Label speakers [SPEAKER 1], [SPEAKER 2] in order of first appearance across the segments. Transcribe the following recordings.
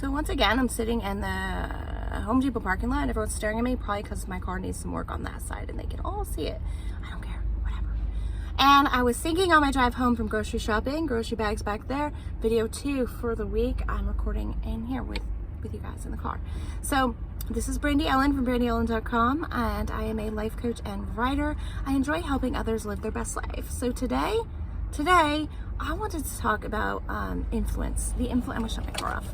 [SPEAKER 1] So once again, I'm sitting in the Home Depot parking lot. Everyone's staring at me, probably because my car needs some work on that side and they can all see it. I don't care, whatever. And I was thinking on my drive home from grocery shopping, grocery bags back there, video 2 for the week. I'm recording in here with you guys in the car. So this is Brandy Ellen from brandyellen.com, and I am a life coach and writer. I enjoy helping others live their best life. So today I wanted to talk about influence. I'm gonna shut my car off.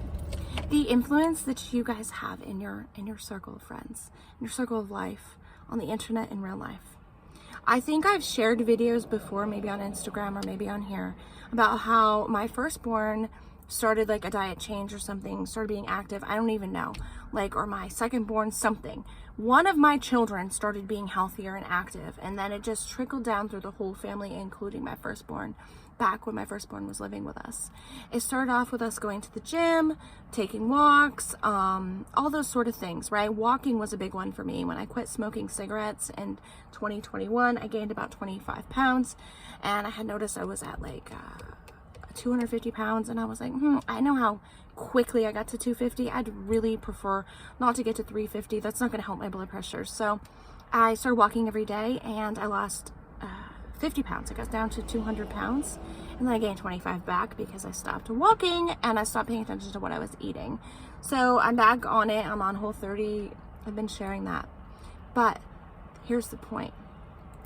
[SPEAKER 1] The influence that you guys have in your circle of friends, in your circle of life, on the internet, in real life. I think I've shared videos before, maybe on Instagram or maybe on here, about how my firstborn started like a diet change or something, started being active. I don't even know, or my secondborn, something. One of my children started being healthier and active, and then it just trickled down through the whole family, including my firstborn, back when my firstborn was living with us. It started off with us going to the gym, taking walks, all those sort of things, right? Walking was a big one for me. When I quit smoking cigarettes in 2021, I gained about 25 pounds, and I had noticed I was at 250 pounds, and I was like, I know how quickly I got to 250. I'd really prefer not to get to 350. That's not going to help my blood pressure. So I started walking every day, and I lost 50 pounds. I got down to 200 pounds, and then I gained 25 back because I stopped walking and I stopped paying attention to what I was eating. So I'm back on it. I'm on Whole30. I've been sharing that. But here's the point.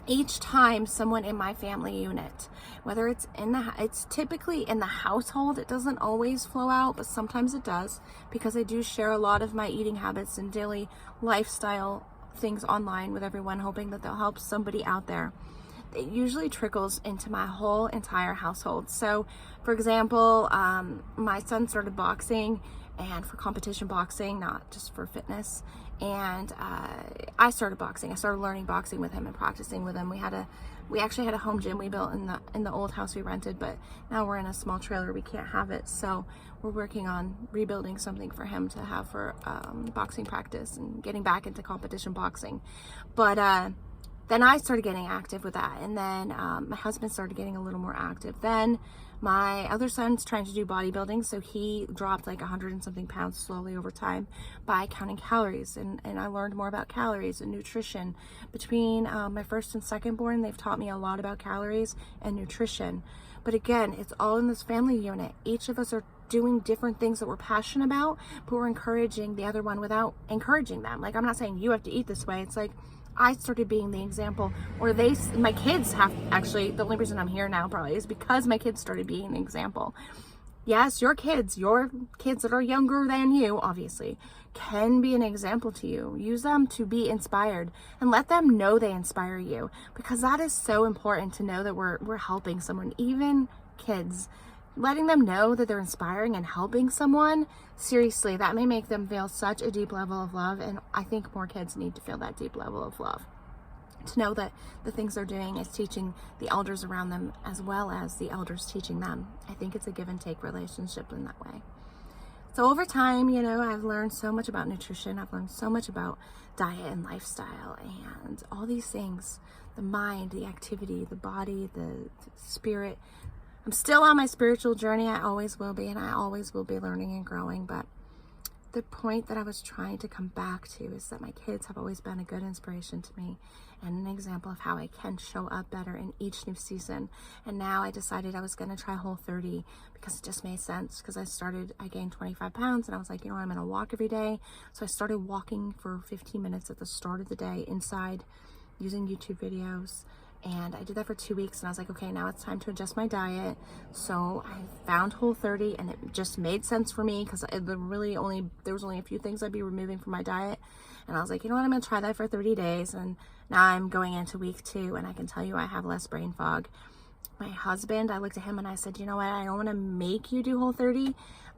[SPEAKER 1] Each time someone in my family unit, whether it's it's typically in the household, it doesn't always flow out, but sometimes it does, because I do share a lot of my eating habits and daily lifestyle things online with everyone, hoping that they'll help somebody out there. It usually trickles into my whole entire household. So, for example, my son started boxing, and for competition boxing, not just for fitness. And I started boxing. I started learning boxing with him and practicing with him. We actually had a home gym we built in the old house we rented, but now we're in a small trailer. We can't have it, so we're working on rebuilding something for him to have for boxing practice and getting back into competition boxing. But then I started getting active with that, and then my husband started getting a little more active. Then my other son's trying to do bodybuilding, so he dropped 100 and something pounds slowly over time by counting calories, and I learned more about calories and nutrition. Between my first and secondborn, they've taught me a lot about calories and nutrition. But again, it's all in this family unit. Each of us are doing different things that we're passionate about, but we're encouraging the other one without encouraging them. I'm not saying you have to eat this way. It's I started being the example, or my kids have, actually, the only reason I'm here now probably is because my kids started being the example. Yes, your kids that are younger than you, obviously, can be an example to you. Use them to be inspired, and let them know they inspire you, because that is so important, to know that we're helping someone, even kids. Letting them know that they're inspiring and helping someone, seriously, that may make them feel such a deep level of love. And I think more kids need to feel that deep level of love, to know that the things they're doing is teaching the elders around them as well as the elders teaching them. I think it's a give and take relationship in that way. So over time, I've learned so much about nutrition. I've learned so much about diet and lifestyle and all these things, the mind, the activity, the body, the spirit. I'm still on my spiritual journey. I always will be, and I always will be learning and growing. But the point that I was trying to come back to is that my kids have always been a good inspiration to me and an example of how I can show up better in each new season. And now I decided I was going to try Whole30 because it just made sense, because I gained 25 pounds, and I was like, I'm going to walk every day. So I started walking for 15 minutes at the start of the day inside using YouTube videos. And I did that for 2 weeks, and I was like, okay, now it's time to adjust my diet. So I found Whole30, and it just made sense for me, because there was only a few things I'd be removing from my diet. And I was like, I'm going to try that for 30 days. And now I'm going into week 2, and I can tell you I have less brain fog. My husband, I looked at him and I said, you know what? I don't want to make you do Whole30.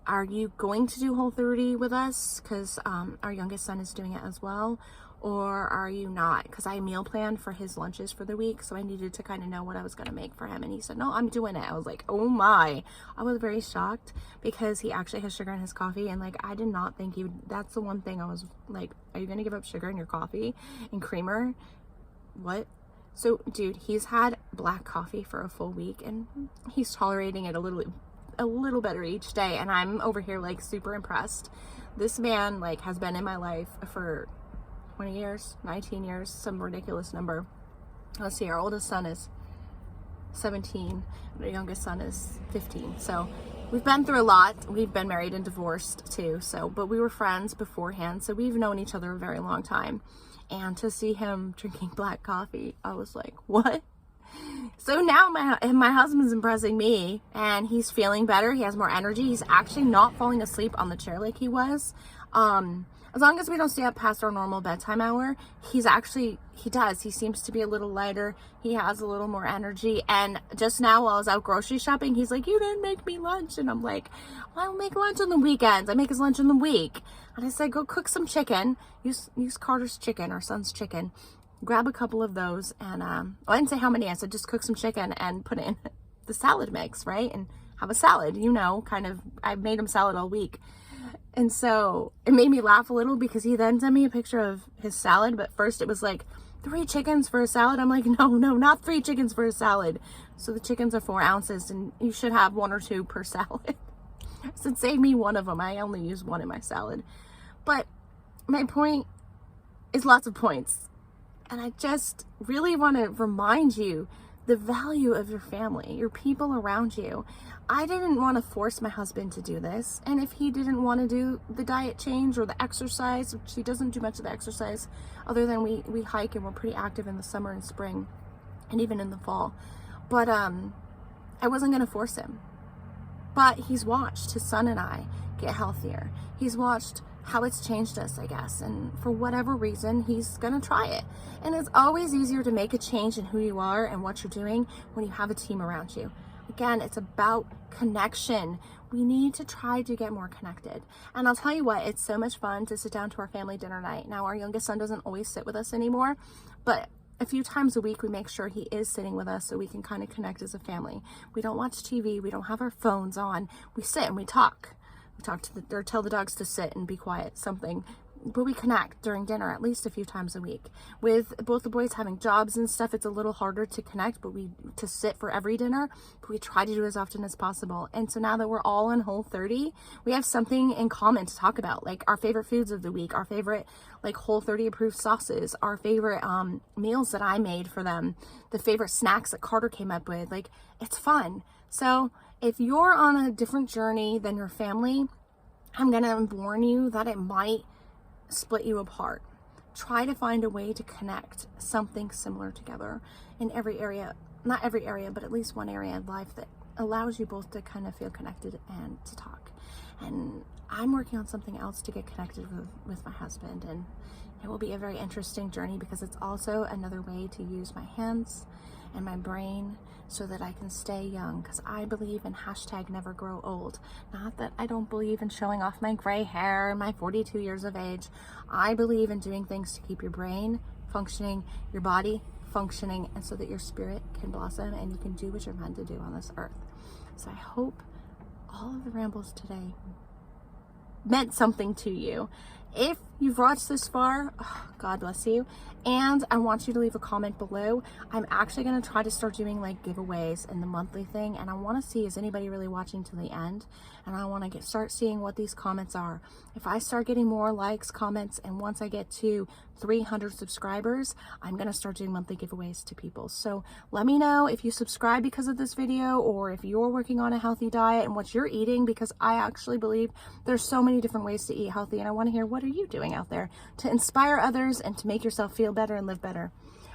[SPEAKER 1] Are you going to do Whole30 with us? Because our youngest son is doing it as well. Or are you not? Because I meal planned for his lunches for the week, so I needed to kind of know what I was going to make for him. And he said, no, I'm doing it. I was like, oh my. I was very shocked, because he actually has sugar in his coffee. And I did not think he would. That's the one thing I was like, are you going to give up sugar in your coffee and creamer? What? So, dude, he's had black coffee for a full week, and he's tolerating it a a little better each day, and I'm over here like super impressed. This man like has been in my life for 20 years, 19 years, some ridiculous number. Let's see, our oldest son is 17, and our youngest son is 15. So we've been through a lot. We've been married and divorced too. So, but we were friends beforehand, so we've known each other a very long time. And to see him drinking black coffee, I was like, what? So now my husband's impressing me, and he's feeling better. He has more energy. He's actually not falling asleep on the chair like he was. As long as we don't stay up past our normal bedtime hour, he does. He seems to be a little lighter. He has a little more energy. And just now while I was out grocery shopping, he's like, you didn't make me lunch. And I'm like, well, I don't make lunch on the weekends. I make his lunch in the week. And I said, go cook some chicken. Use Carter's chicken, our son's chicken. Grab a couple of those. And I didn't say how many. I said, just cook some chicken and put it in the salad mix, right? And have a salad, I made him salad all week. And so it made me laugh a little because he then sent me a picture of his salad. But first it was like 3 chickens for a salad. I'm like, no, not 3 chickens for a salad. So the chickens are 4 ounces and you should have 1 or 2 per salad. I said, save me 1 of them. I only use 1 in my salad. But my point is lots of points. And I just really want to remind you the value of your family, your people around you. I didn't want to force my husband to do this. And if he didn't want to do the diet change or the exercise, which he doesn't do much of the exercise other than we hike and we're pretty active in the summer and spring and even in the fall. But I wasn't going to force him. But he's watched his son and I get healthier. He's watched how it's changed us, I guess. And for whatever reason, he's going to try it. And it's always easier to make a change in who you are and what you're doing when you have a team around you. Again, it's about connection. We need to try to get more connected. And I'll tell you what, it's so much fun to sit down to our family dinner night. Now, our youngest son doesn't always sit with us anymore, but a few times a week, we make sure he is sitting with us so we can kind of connect as a family. We don't watch TV. We don't have our phones on. We sit and we talk. We talk or tell the dogs to sit and be quiet, something. But we connect during dinner at least a few times a week. With both the boys having jobs and stuff, it's a little harder to connect, to sit for every dinner, but we try to do as often as possible. And so now that we're all in Whole30, we have something in common to talk about, like our favorite foods of the week, our favorite like Whole30 approved sauces, our favorite meals that I made for them, the favorite snacks that Carter came up with. Like, it's fun. So if you're on a different journey than your family, I'm gonna warn you that it might split you apart. Try to find a way to connect something similar together in every area, not every area, but at least one area of life that allows you both to kind of feel connected and to talk. And I'm working on something else to get connected with my husband, and it will be a very interesting journey because it's also another way to use my hands and my brain so that I can stay young, because I believe in #NeverGrowOld. Not that I don't believe in showing off my gray hair and my 42 years of age. I believe in doing things to keep your brain functioning, your body functioning, and so that your spirit can blossom and you can do what you're meant to do on this earth. So I hope all of the rambles today meant something to you. If you've watched this far, God bless you. And I want you to leave a comment below. I'm actually going to try to start doing like giveaways in the monthly thing. And I want to see, is anybody really watching to the end? And I want to start seeing what these comments are. If I start getting more likes, comments, and once I get to 300 subscribers, I'm going to start doing monthly giveaways to people. So let me know if you subscribe because of this video, or if you're working on a healthy diet and what you're eating, because I actually believe there's so many different ways to eat healthy. And I want to hear, what are you doing out there to inspire others and to make yourself feel better and live better?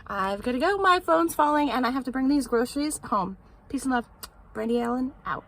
[SPEAKER 1] I've got to go. My phone's falling and I have to bring these groceries home. Peace and love. Brandy Allen out.